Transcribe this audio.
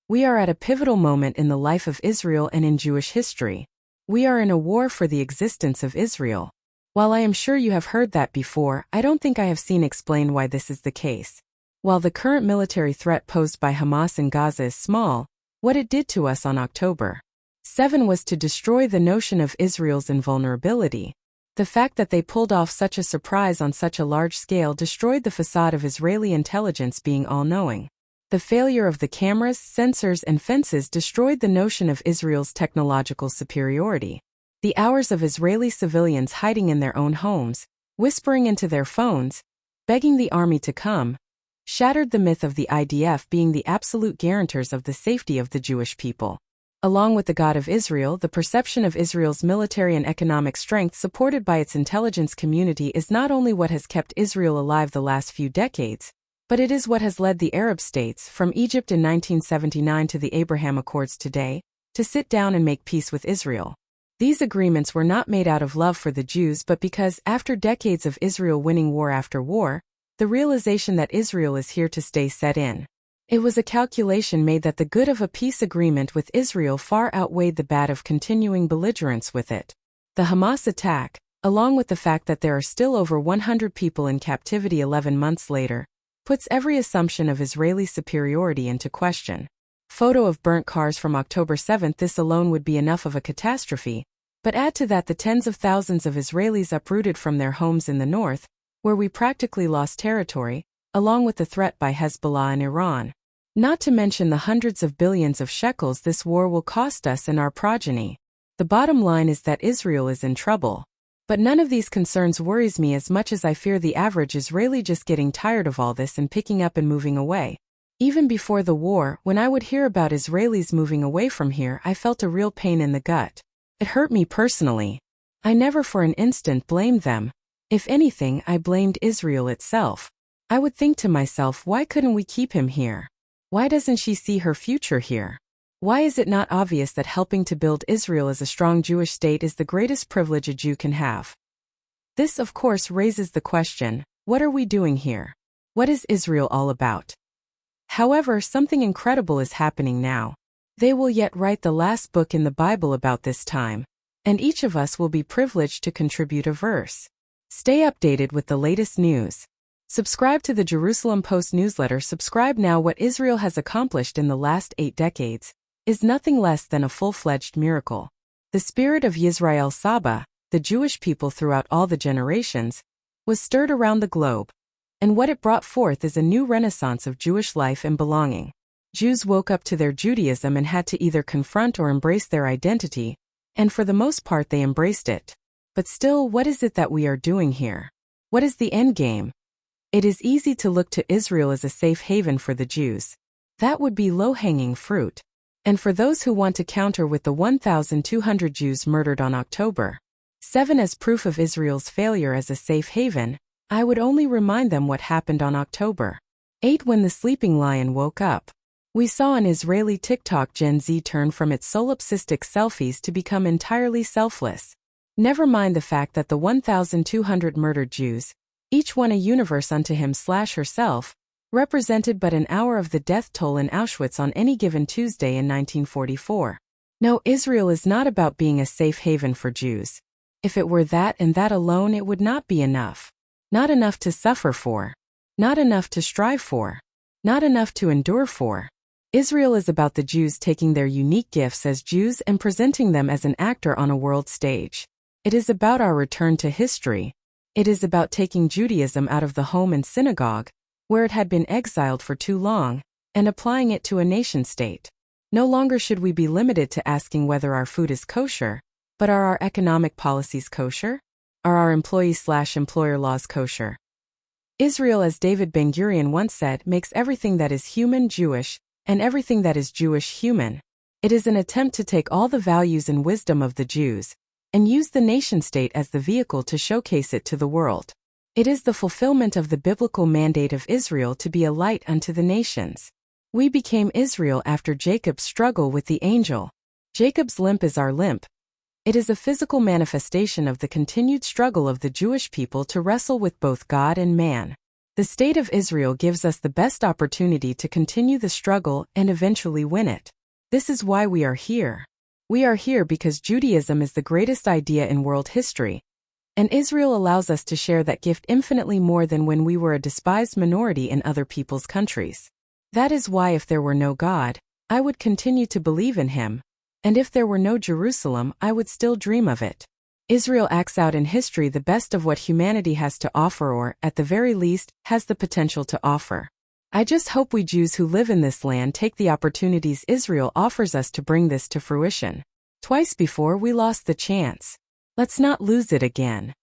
We are at a pivotal moment in the life of Israel and in Jewish history. We are in a war for the existence of Israel. While I am sure you have heard that before, I don't think I have seen explained why this is the case. While the current military threat posed by Hamas in Gaza is small, what it did to us on October 7 was to destroy the notion of Israel's invulnerability. The fact that they pulled off such a surprise on such a large scale destroyed the facade of Israeli intelligence being all-knowing. The failure of the cameras, sensors, and fences destroyed the notion of Israel's technological superiority. The hours of Israeli civilians hiding in their own homes, whispering into their phones, begging the army to come, shattered the myth of the IDF being the absolute guarantors of the safety of the Jewish people. Along with the God of Israel, the perception of Israel's military and economic strength supported by its intelligence community is not only what has kept Israel alive the last few decades, but it is what has led the Arab states, from Egypt in 1979 to the Abraham Accords today, to sit down and make peace with Israel. These agreements were not made out of love for the Jews but because, after decades of Israel winning war after war, the realization that Israel is here to stay set in. It was a calculation made that the good of a peace agreement with Israel far outweighed the bad of continuing belligerence with it. The Hamas attack, along with the fact that there are still over 100 people in captivity 11 months later, puts every assumption of Israeli superiority into question. Photo of burnt cars from October 7. This alone would be enough of a catastrophe, but add to that the tens of thousands of Israelis uprooted from their homes in the north, where we practically lost territory, along with the threat by Hezbollah and Iran. Not to mention the hundreds of billions of shekels this war will cost us and our progeny. The bottom line is that Israel is in trouble. But none of these concerns worries me as much as I fear the average Israeli just getting tired of all this and picking up and moving away. Even before the war, when I would hear about Israelis moving away from here, I felt a real pain in the gut. It hurt me personally. I never for an instant blamed them. If anything, I blamed Israel itself. I would think to myself, why couldn't we keep him here? Why doesn't she see her future here? Why is it not obvious that helping to build Israel as a strong Jewish state is the greatest privilege a Jew can have? This, of course, raises the question, what are we doing here? What is Israel all about? However, something incredible is happening now. They will yet write the last book in the Bible about this time, and each of us will be privileged to contribute a verse. Stay updated with the latest news. Subscribe to the Jerusalem Post newsletter. Subscribe now. What Israel has accomplished in the last 8 decades is nothing less than a full-fledged miracle. The spirit of Yisrael Saba, the Jewish people throughout all the generations, was stirred around the globe, and what it brought forth is a new renaissance of Jewish life and belonging. Jews woke up to their Judaism and had to either confront or embrace their identity, and for the most part they embraced it. But still, what is it that we are doing here? What is the end game? It is easy to look to Israel as a safe haven for the Jews. That would be low-hanging fruit. And for those who want to counter with the 1,200 Jews murdered on October 7 as proof of Israel's failure as a safe haven, I would only remind them what happened on October 8 when the sleeping lion woke up. We saw an Israeli TikTok Gen Z turn from its solipsistic selfies to become entirely selfless. Never mind the fact that the 1,200 murdered Jews, each one a universe unto him/herself, represented but an hour of the death toll in Auschwitz on any given Tuesday in 1944. No, Israel is not about being a safe haven for Jews. If it were that and that alone, it would not be enough. Not enough to suffer for. Not enough to strive for. Not enough to endure for. Israel is about the Jews taking their unique gifts as Jews and presenting them as an actor on a world stage. It is about our return to history. It is about taking Judaism out of the home and synagogue, where it had been exiled for too long, and applying it to a nation-state. No longer should we be limited to asking whether our food is kosher, but are our economic policies kosher? Are our employee/employer laws kosher? Israel, as David Ben-Gurion once said, makes everything that is human Jewish, and everything that is Jewish human. It is an attempt to take all the values and wisdom of the Jews, and use the nation-state as the vehicle to showcase it to the world. It is the fulfillment of the biblical mandate of Israel to be a light unto the nations. We became Israel after Jacob's struggle with the angel. Jacob's limp is our limp. It is a physical manifestation of the continued struggle of the Jewish people to wrestle with both God and man. The state of Israel gives us the best opportunity to continue the struggle and eventually win it. This is why we are here. We are here because Judaism is the greatest idea in world history, and Israel allows us to share that gift infinitely more than when we were a despised minority in other people's countries. That is why if there were no God, I would continue to believe in him, and if there were no Jerusalem, I would still dream of it. Israel acts out in history the best of what humanity has to offer, or, at the very least, has the potential to offer. I just hope we Jews who live in this land take the opportunities Israel offers us to bring this to fruition. Twice before we lost the chance. Let's not lose it again.